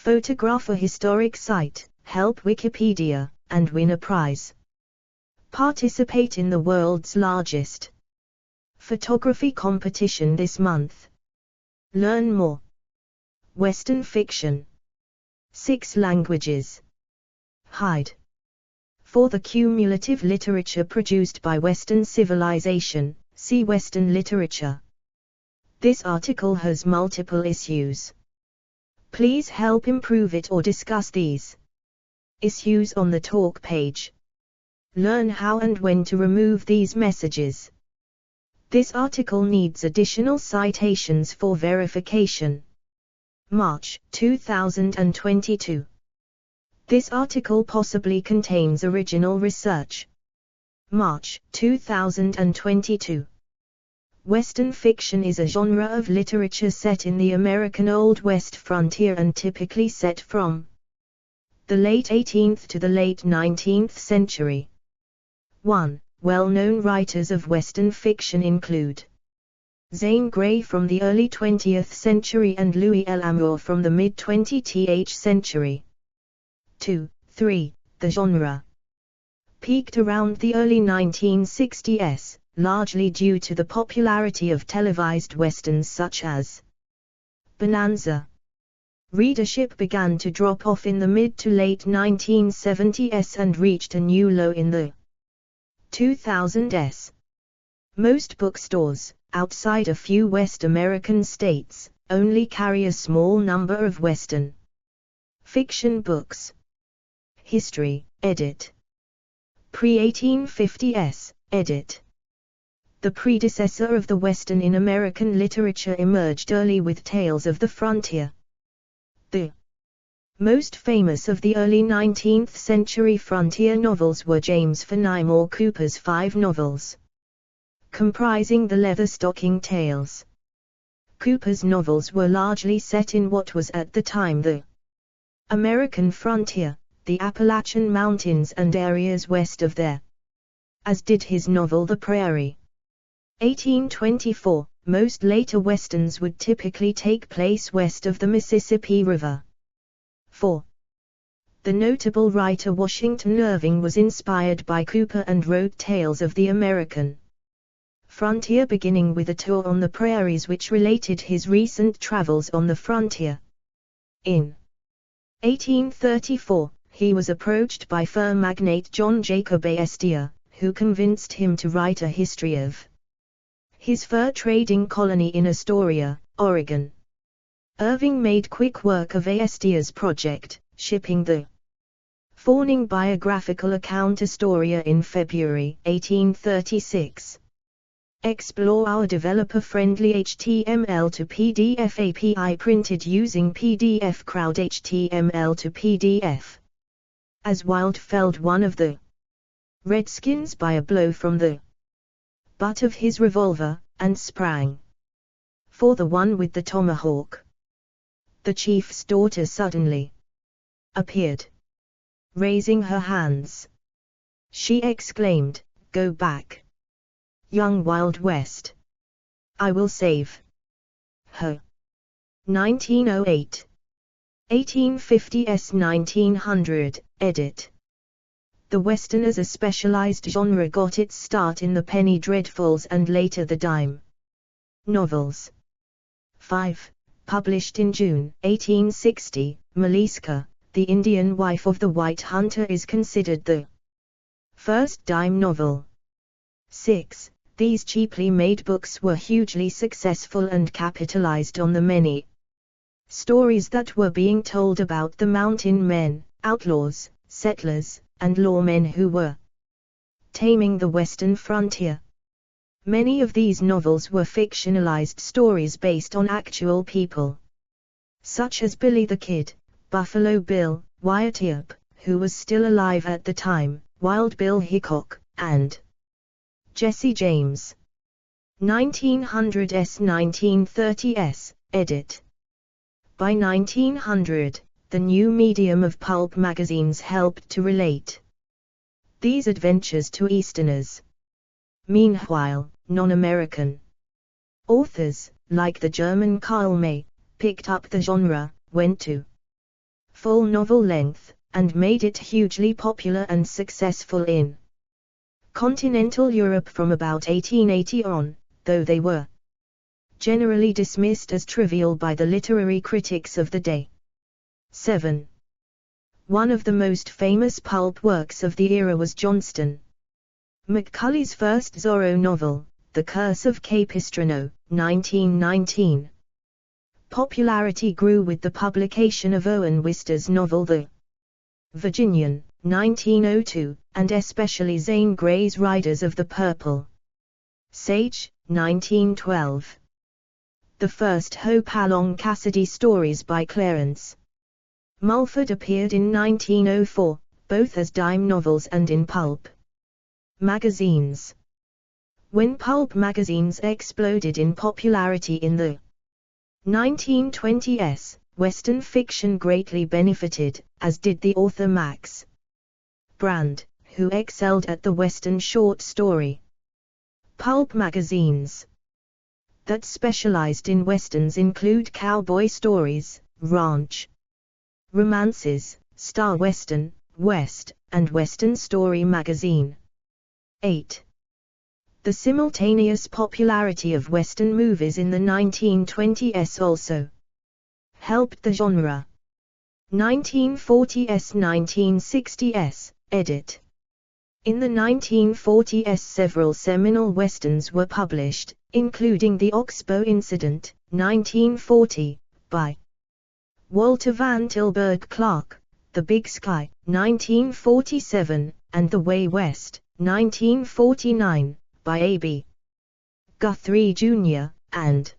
Photograph a historic site, help Wikipedia, and win a prize. Participate in the world's largest photography competition this month. Learn more. Western fiction. 6 languages. Hide. For the cumulative literature produced by Western civilization, see Western literature. This article has multiple issues. Please help improve it or discuss these issues on the talk page. Learn how and when to remove these messages. This article needs additional citations for verification. March 2022. This article possibly contains original research. March 2022. Western fiction is a genre of literature set in the American Old West frontier and typically set from the late 18th to the late 19th century. 1. Well-known writers of Western fiction include Zane Grey from the early 20th century and Louis L. Amour from the mid-20th century. 2. 3. The genre peaked around the early 1960s, largely due to the popularity of televised westerns such as Bonanza. Readership began to drop off in the mid to late 1970s and reached a new low in the 2000s. Most bookstores, outside a few West American states, only carry a small number of Western fiction books. History, edit. Pre-1850s, edit. The predecessor of the Western in American literature emerged early with tales of the frontier. The most famous of the early 19th century frontier novels were James Fenimore Cooper's 5 novels, comprising the Leatherstocking Tales. Cooper's novels were largely set in what was at the time the American frontier, the Appalachian Mountains and areas west of there, as did his novel The Prairie. 1824, most later westerns would typically take place west of the Mississippi River. 4. The notable writer Washington Irving was inspired by Cooper and wrote tales of the American frontier, beginning with a tour on the prairies which related his recent travels on the frontier. In 1834, he was approached by fur magnate John Jacob Astor, who convinced him to write a history of his fur trading colony in Astoria, Oregon. Irving made quick work of Astor's project, shipping the fawning biographical account Astoria in February 1836. Explore our developer-friendly HTML to PDF API printed using PDF Crowd HTML to PDF. As Wild felled one of the Redskins by a blow from the butt of his revolver, and sprang for the one with the tomahawk. The chief's daughter suddenly appeared, raising her hands. She exclaimed, "Go back, young Wild West. I will save her." 1908. 1850s 1900, edit. The Western as a specialized genre got its start in the penny dreadfuls and later the dime novels. 5. Published in June 1860, Maliska, the Indian wife of the white hunter, is considered the first dime novel. 6. These cheaply made books were hugely successful and capitalized on the many stories that were being told about the mountain men, outlaws, settlers, and lawmen who were taming the western frontier. Many of these novels were fictionalized stories based on actual people, such as Billy the Kid, Buffalo Bill, Wyatt Earp, who was still alive at the time, Wild Bill Hickok, and Jesse James. 1900s 1930s, edit. By 1900, the new medium of pulp magazines helped to relate these adventures to Easterners. Meanwhile, non-American authors, like the German Karl May, picked up the genre, went to full novel length, and made it hugely popular and successful in continental Europe from about 1880 on, though they were generally dismissed as trivial by the literary critics of the day. 7. One of the most famous pulp works of the era was Johnston Macaulay's first Zorro novel, The Curse of Capistrano, 1919. Popularity grew with the publication of Owen Wister's novel The Virginian, 1902, and especially Zane Grey's Riders of the Purple Sage, 1912. The first Hopalong Cassidy stories by Clarence Mulford appeared in 1904, both as dime novels and in pulp magazines. When pulp magazines exploded in popularity in the 1920s, Western fiction greatly benefited, as did the author Max Brand, who excelled at the Western short story. Pulp magazines that specialized in Westerns include Cowboy Stories, Ranch Romances, Star Western, West, and Western Story magazine. 8. The simultaneous popularity of Western movies in the 1920s also helped the genre. 1940s 1960s, edit. In the 1940s several seminal Westerns were published, including The Oxbow Incident, 1940, by Walter Van Tilburg Clark, The Big Sky, 1947, and The Way West, 1949, by A.B. Guthrie Jr., and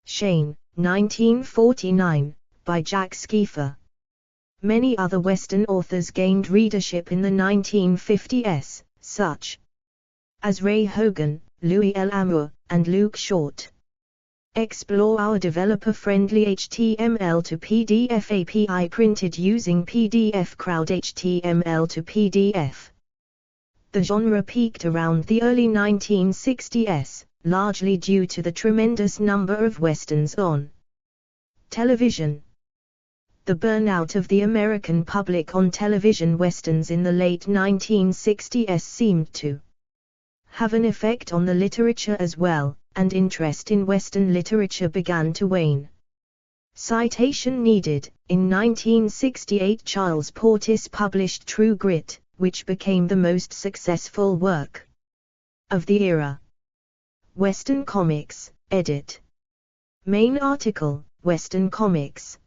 Shane, 1949, by Jack Skeefer. Many other Western authors gained readership in the 1950s, such as Ray Hogan, Louis L. Amour, and Luke Short. Explore our developer-friendly HTML to PDF API printed using PDF Crowd HTML to PDF. The genre peaked around the early 1960s, largely due to the tremendous number of Westerns on television. The burnout of the American public on television Westerns in the late 1960s seemed to have an effect on the literature as well, and interest in Western literature began to wane. Citation needed. In 1968 Charles Portis published True Grit, which became the most successful work of the era. Western Comics, edit. Main article, Western Comics.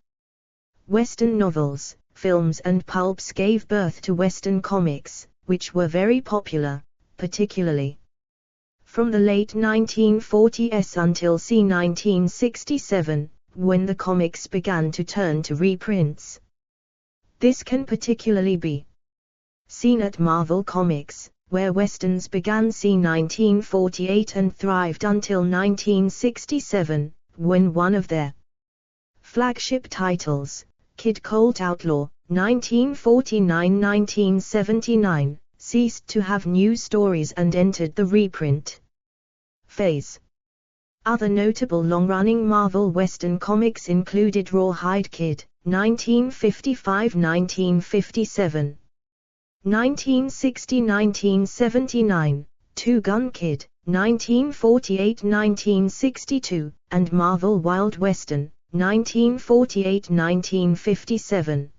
Western novels, films and pulps gave birth to Western comics, which were very popular, particularly from the late 1940s until c. 1967, when the comics began to turn to reprints. This can particularly be seen at Marvel Comics, where Westerns began c. 1948 and thrived until 1967, when one of their flagship titles, Kid Colt Outlaw, 1949-1979, ceased to have new stories and entered the reprint phase. Other notable long-running Marvel Western comics included Rawhide Kid, 1955-1957. 1960-1979, Two Gun Kid, 1948-1962, and Marvel Wild Western, 1948-1957.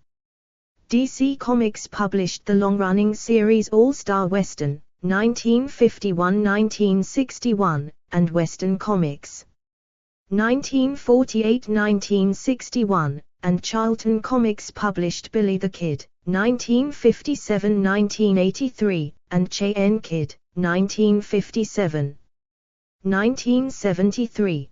DC Comics published the long-running series All-Star Western, 1951-1961, and Western Comics, 1948-1961, and Charlton Comics published Billy the Kid, 1957-1983, and Cheyenne Kid, 1957. 1973.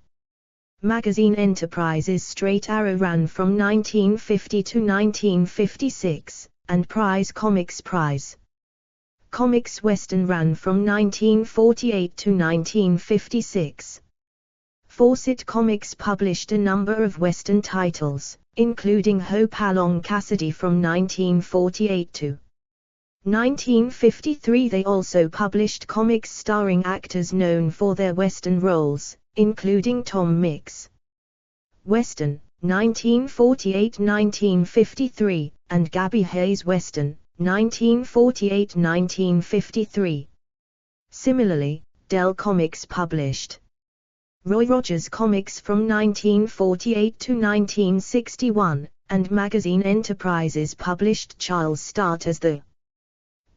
Magazine Enterprise's Straight Arrow ran from 1950 to 1956, and Prize Comics Western ran from 1948 to 1956. Fawcett Comics published a number of Western titles, including Hopalong Cassidy from 1948 to 1953. They also published comics starring actors known for their Western roles, including Tom Mix. Western, 1948-1953, and Gabby Hayes Weston, 1948-1953. Similarly, Dell Comics published Roy Rogers Comics from 1948 to 1961, and Magazine Enterprises published Charles Start as the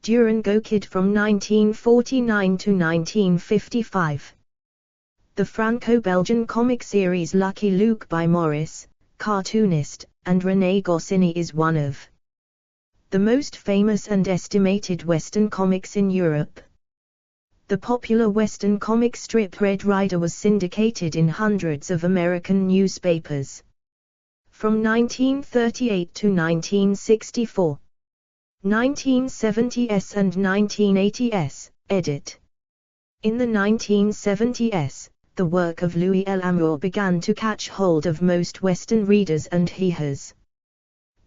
Durango Kid from 1949 to 1955. The Franco-Belgian comic series Lucky Luke by Maurice, cartoonist, and René Goscinny is one of the most famous and estimated Western comics in Europe. The popular Western comic strip Red Ryder was syndicated in hundreds of American newspapers from 1938 to 1964. 1970s and 1980s, edit. In the 1970s, the work of Louis L'Amour began to catch hold of most Western readers, and he has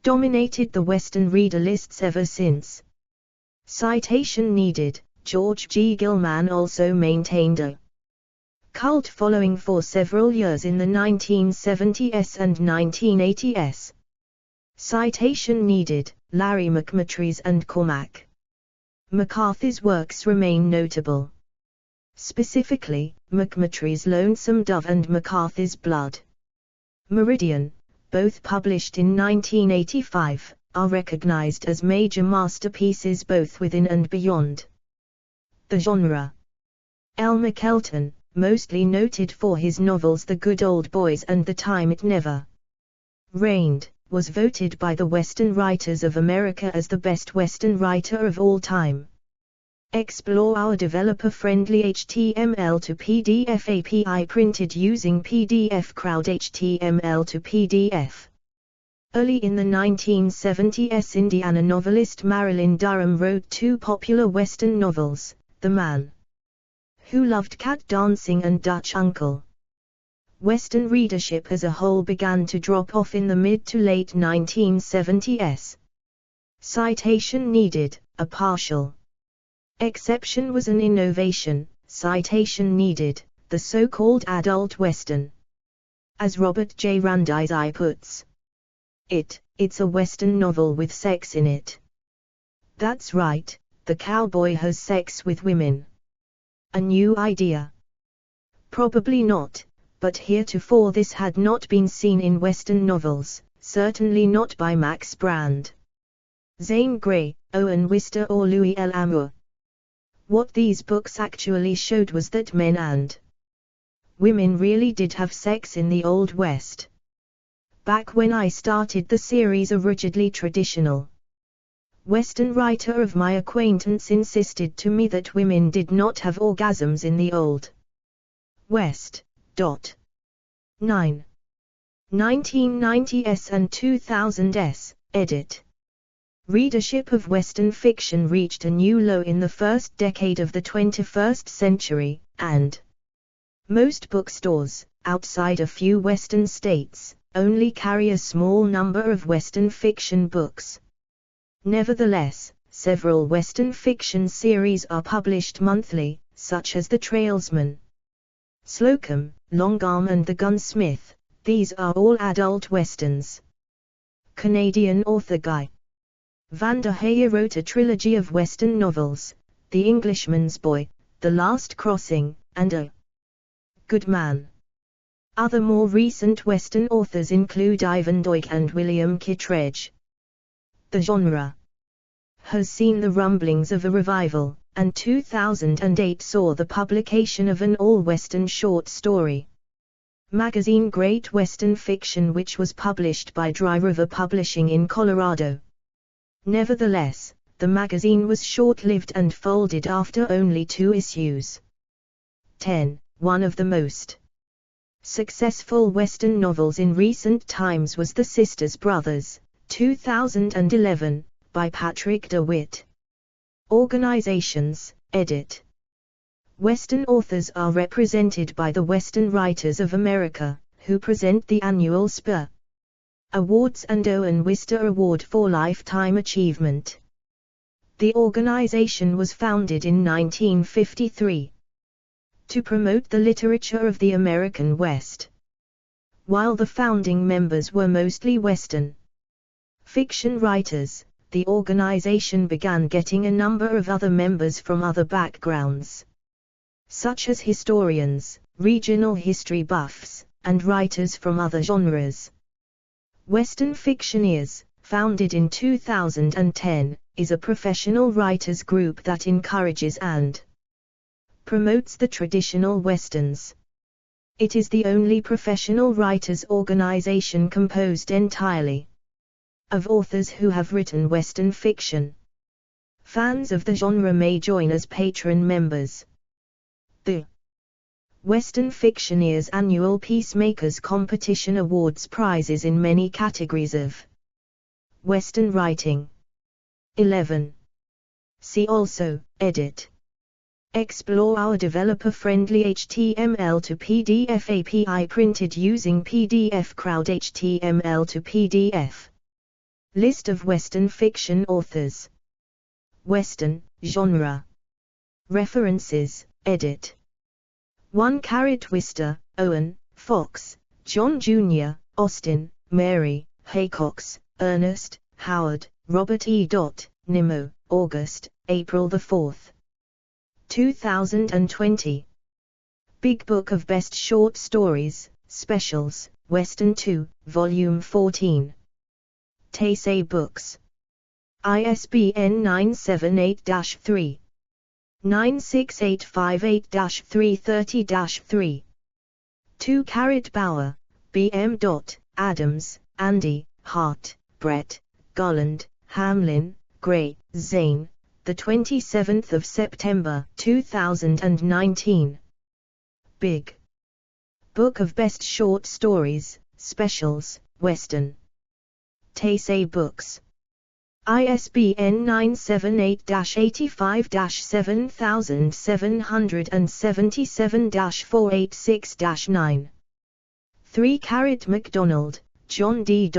dominated the Western reader lists ever since. Citation needed. George G. Gilman also maintained a cult following for several years in the 1970s and 1980s. Citation needed. Larry McMurtry's and Cormac McCarthy's works remain notable. Specifically, McMurtry's Lonesome Dove and McCarthy's Blood Meridian, both published in 1985, are recognized as major masterpieces both within and beyond the genre. Elmer Kelton, mostly noted for his novels The Good Old Boys and The Time It Never Rained, was voted by the Western Writers of America as the best Western writer of all time. Explore our developer-friendly HTML to PDF API printed using PDF Crowd HTML to PDF. Early in the 1970s, Indiana novelist Marilyn Durham wrote two popular Western novels, The Man Who Loved Cat Dancing and Dutch Uncle. Western readership as a whole began to drop off in the mid to late 1970s. Citation needed. A partial exception was an innovation. Citation needed. The so-called adult Western. As Robert J. Randazzi puts it's a Western novel with sex in it. That's right, the cowboy has sex with women. A new idea? Probably not. But heretofore this had not been seen in Western novels, certainly not by Max Brand, Zane Grey, Owen Wister or Louis L'Amour. What these books actually showed was that men and women really did have sex in the Old West. Back when I started the series, a rigidly traditional Western writer of my acquaintance insisted to me that women did not have orgasms in the Old West. 9. 1990s and 2000s, edit. Readership of Western fiction reached a new low in the first decade of the 21st century, and most bookstores, outside a few Western states, only carry a small number of Western fiction books. Nevertheless, several Western fiction series are published monthly, such as The Trailsman, Slocum, Longarm and The Gunsmith. These are all adult westerns. Canadian author Guy Van der Heyer wrote a trilogy of Western novels, The Englishman's Boy, The Last Crossing, and A Good Man. Other more recent Western authors include Ivan Doig and William Kittredge. The genre has seen the rumblings of a revival, and 2008 saw the publication of an all-Western short story magazine Great Western Fiction, which was published by Dry River Publishing in Colorado. Nevertheless, the magazine was short-lived and folded after only 2 issues. 10. One of the most successful Western novels in recent times was The Sisters Brothers, 2011, by Patrick DeWitt. Organizations, edit. Western authors are represented by the Western Writers of America, who present the annual SPA Awards and Owen Wister Award for Lifetime Achievement. The organization was founded in 1953 to promote the literature of the American West. while the founding members were mostly Western fiction writers. The organization began getting a number of other members from other backgrounds, such as historians, regional history buffs, and writers from other genres. Western Fictioneers, founded in 2010, is a professional writers group that encourages and promotes the traditional Westerns. It is the only professional writers organization composed entirely of authors who have written Western fiction. Fans of the genre may join as patron members. The Western Fictioneers annual Peacemakers competition awards prizes in many categories of Western writing. 11. See also, edit. Explore our developer-friendly HTML to PDF API printed using PDF Crowd HTML to PDF. List of Western fiction authors. Western, genre. References, edit. 1. Twister, Owen, Fox, John Jr., Austin, Mary, Haycox, Ernest, Howard, Robert E. Nimmo, August, April 4. 2020. Big Book of Best Short Stories, Specials, Western 2, Volume 14. Taisei Books. ISBN 978-3. 96858-330-3. 2. Bauer, B.M. Adams, Andy, Hart, Brett, Garland, Hamlin, Gray, Zane, the 27th of September 2019. Big Book of Best Short Stories, Specials, Western. Taisei Books. ISBN 978-85-7777-486-9. 3. MacDonald, John D.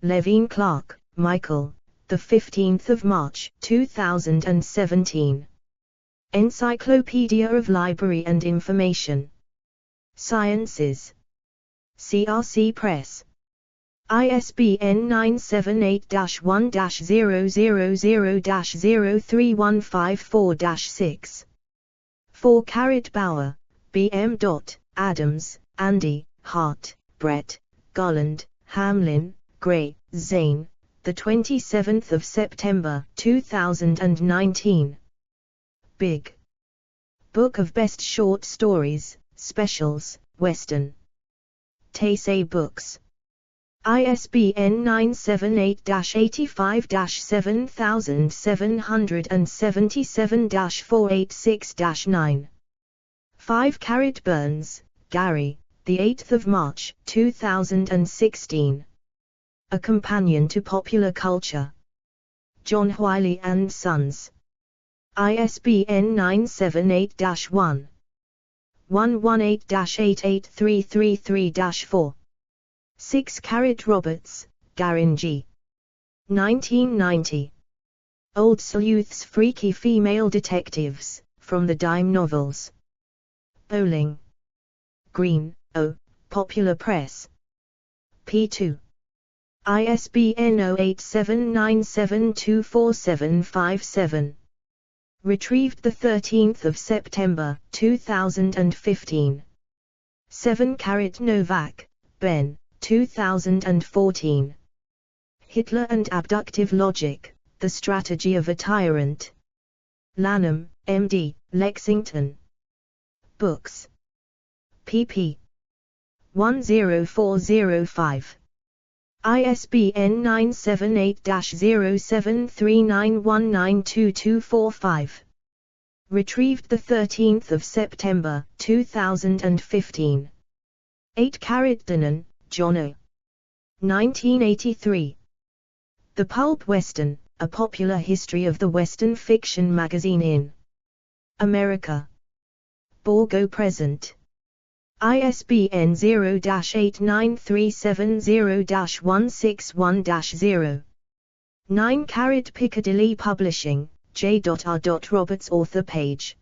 Levine Clark, Michael, the 15th of March 2017. Encyclopedia of Library and Information Sciences. CRC Press. ISBN 978-1-000-03154-6. 4. Bauer, B.M. Adams, Andy, Hart, Brett, Garland, Hamlin, Gray, Zane, the 27th of September 2019. Big Book of Best Short Stories, Specials, Western. Taisei Books. ISBN 978-85-7777-486-9. 5. Burns, Gary, the 8th of March 2016. A Companion to Popular Culture. John Wiley and Sons. ISBN 978-1. 118-88333-4. 6. Roberts, Garin G. 1990. Old Sleuths Freaky Female Detectives, from the Dime Novels. Bowling Green, O., Popular Press. p. 2. ISBN 0879724757. Retrieved 13 September 2015. 7. Novak, Ben, 2014. Hitler and Abductive Logic, The Strategy of a Tyrant. Lanham, M.D., Lexington Books. pp. 10405. ISBN 978-0739192245. Retrieved 13 September 2015. 8. Denon, John O. 1983. The Pulp Western, A Popular History of the Western Fiction Magazine in America. Borgo Present. ISBN 0-8937-0-161-0. 9. Piccadilly Publishing, J.R. Roberts Author Page.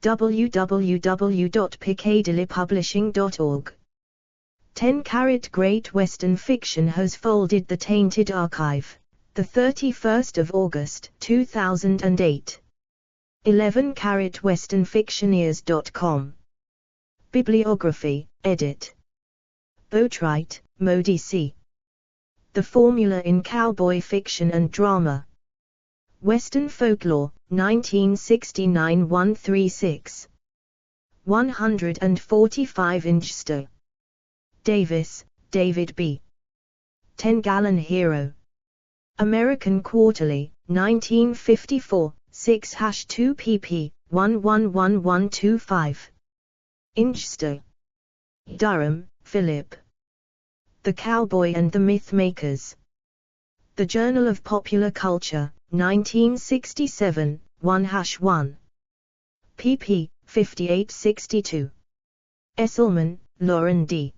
www.piccadillypublishing.org. 10-carat Great Western Fiction has folded the tainted archive. The 31st of August 2008. 11-carat westernfictioneers.com. Bibliography, edit. Boatwright, Modi C. The Formula in Cowboy Fiction and Drama. Western Folklore, 1969 136. 145-inch sto. Davis, David B. 10-Gallon Hero. American Quarterly, 1954, 6-2 pp. 111125. Inch sto. Durham, Philip. The Cowboy and the Mythmakers. The Journal of Popular Culture, 1967, 1-1. pp. 5862. Esselman, Lauren D.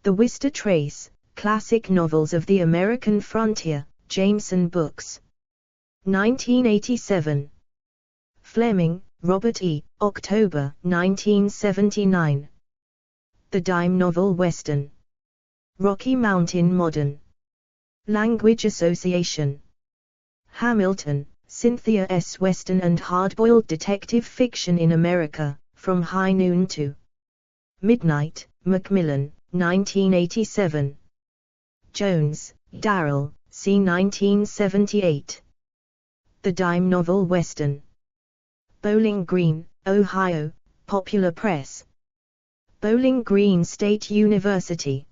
The Wister Trace, Classic Novels of the American Frontier, Jameson Books. 1987. Fleming, Robert E., October 1979. The Dime Novel Western. Rocky Mountain Modern. Language Association. Hamilton, Cynthia S. Western and Hardboiled Detective Fiction in America, From High Noon to Midnight, Macmillan, 1987. Jones, Darrell, C. 1978. The Dime Novel Western. Bowling Green, Ohio, Popular Press. Bowling Green State University.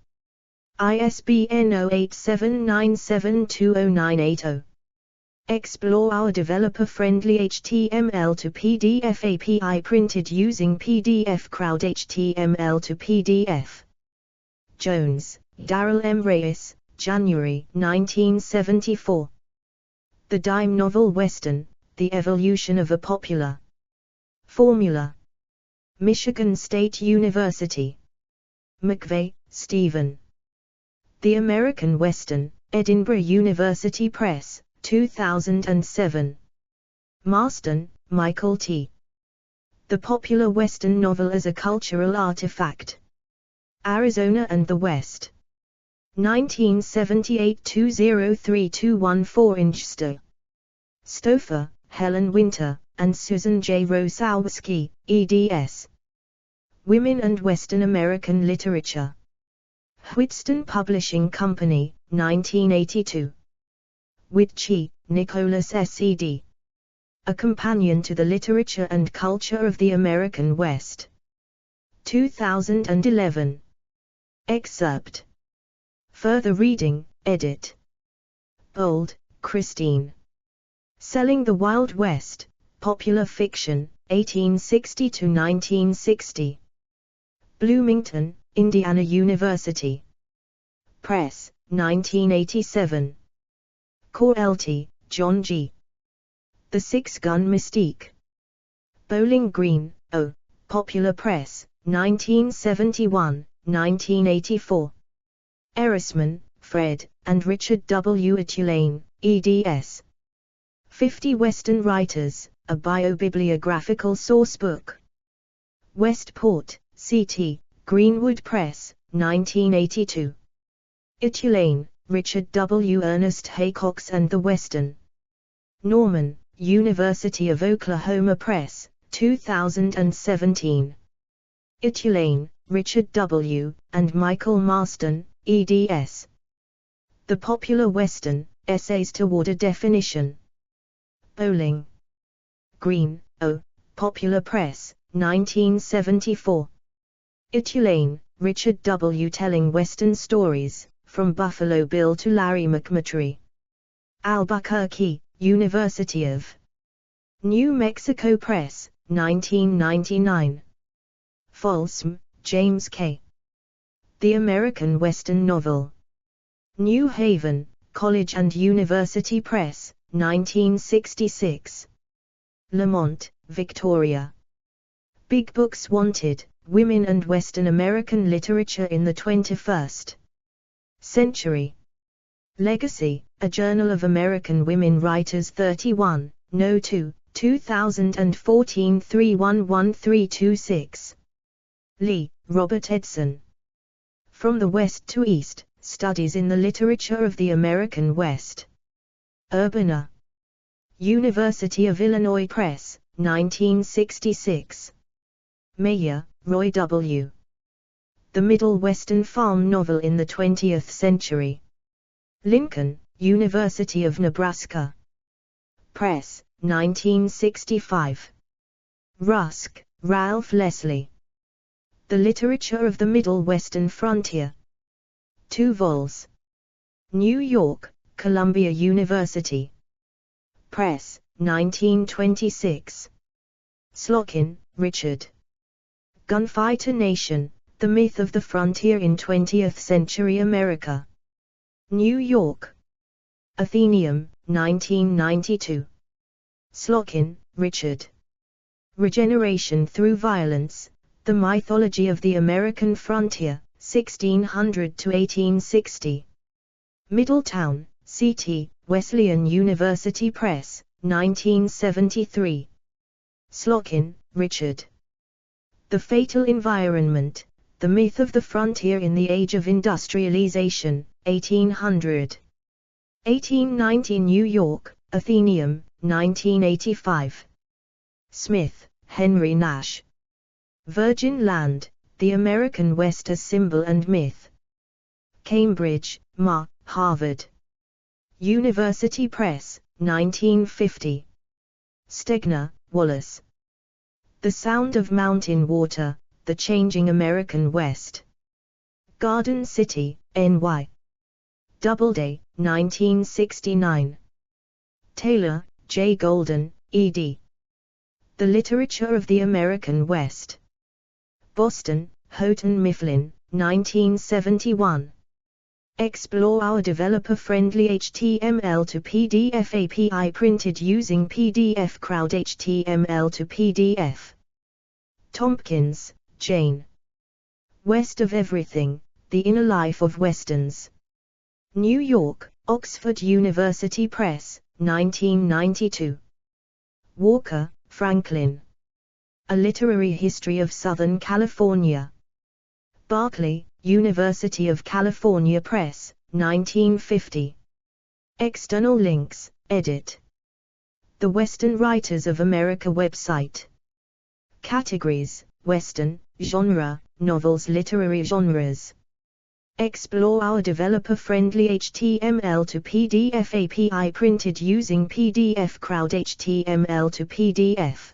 ISBN 0879720980. Explore our developer-friendly HTML to PDF API printed using PDF Crowd HTML to PDF. Jones, Darrell M. Reyes, January 1974. The Dime Novel Western, The Evolution of a Popular Formula. Michigan State University. McVeigh, Stephen. The American Western, Edinburgh University Press, 2007. Marston, Michael T. The Popular Western Novel as a Cultural Artifact. Arizona and the West. 1978 203-214 sto. Stouffer, Helen Winter, and Susan J. Rosowski, eds. Women and Western American Literature. Wheaton Publishing Company, 1982. Whitchie, Nicholas S.E.D. A Companion to the Literature and Culture of the American West. 2011. Excerpt. Further reading, edit. Bold, Christine. Selling the Wild West, Popular Fiction, 1860 to 1960. Bloomington, Indiana University Press, 1987. Corelty, John G. The Six-Gun Mystique. Bowling Green, O. Popular Press, 1971, 1984. Erisman, Fred, and Richard W. Tulane, eds. 50 Western Writers, a Biobibliographical Sourcebook. Westport, C.T., Greenwood Press, 1982. Tulane, Richard W. Ernest Haycox and the Western. Norman, University of Oklahoma Press, 2017. Tulane, Richard W., and Michael Marston, eds. The Popular Western, Essays Toward a Definition. Bowling Green, O. Popular Press, 1974. Tulane, Richard W. Telling Western Stories, From Buffalo Bill to Larry McMurtry. Albuquerque, University of New Mexico Press, 1999. Folsom, James K. The American Western Novel. New Haven, College and University Press, 1966. Lamont, Victoria. Big Books Wanted, Women and Western American Literature in the 21st Century. Legacy, A Journal of American Women Writers 31, No. 2, 2014 311326. Lee, Robert Edson. From the West to East, Studies in the Literature of the American West. Urbana. University of Illinois Press, 1966. Mayer, Roy W. The Middle Western Farm Novel in the 20th Century. Lincoln, University of Nebraska Press, 1965. Rusk, Ralph Leslie. The Literature of the Middle Western Frontier. 2 vols. New York, Columbia University Press, 1926. Slockin, Richard. Gunfighter Nation, The Myth of the Frontier in 20th Century America. New York. Athenaeum, 1992. Slockin, Richard. Regeneration Through Violence, The Mythology of the American Frontier, 1600 to 1860. Middletown, C.T., Wesleyan University Press, 1973. Slockin, Richard. The Fatal Environment, The Myth of the Frontier in the Age of Industrialization, 1800. 1890 New York, Athenaeum, 1985. Smith, Henry Nash. Virgin Land, The American West as Symbol and Myth. Cambridge, Ma, Harvard University Press, 1950. Stegner, Wallace. The Sound of Mountain Water, The Changing American West. Garden City, NY. Doubleday, 1969. Taylor, J. Golden, ed. The Literature of the American West. Boston, Houghton Mifflin, 1971. Explore our developer-friendly HTML to PDF API printed using PDF Crowd HTML to PDF. Tompkins, Jane. West of Everything, The Inner Life of Westerns. New York, Oxford University Press, 1992. Walker, Franklin. A Literary History of Southern California. Berkeley, University of California Press, 1950. External links, edit. The Western Writers of America website. Categories, Western, genre, novels, literary genres. Explore our developer-friendly HTML to PDF API printed using PDF Crowd HTML to PDF.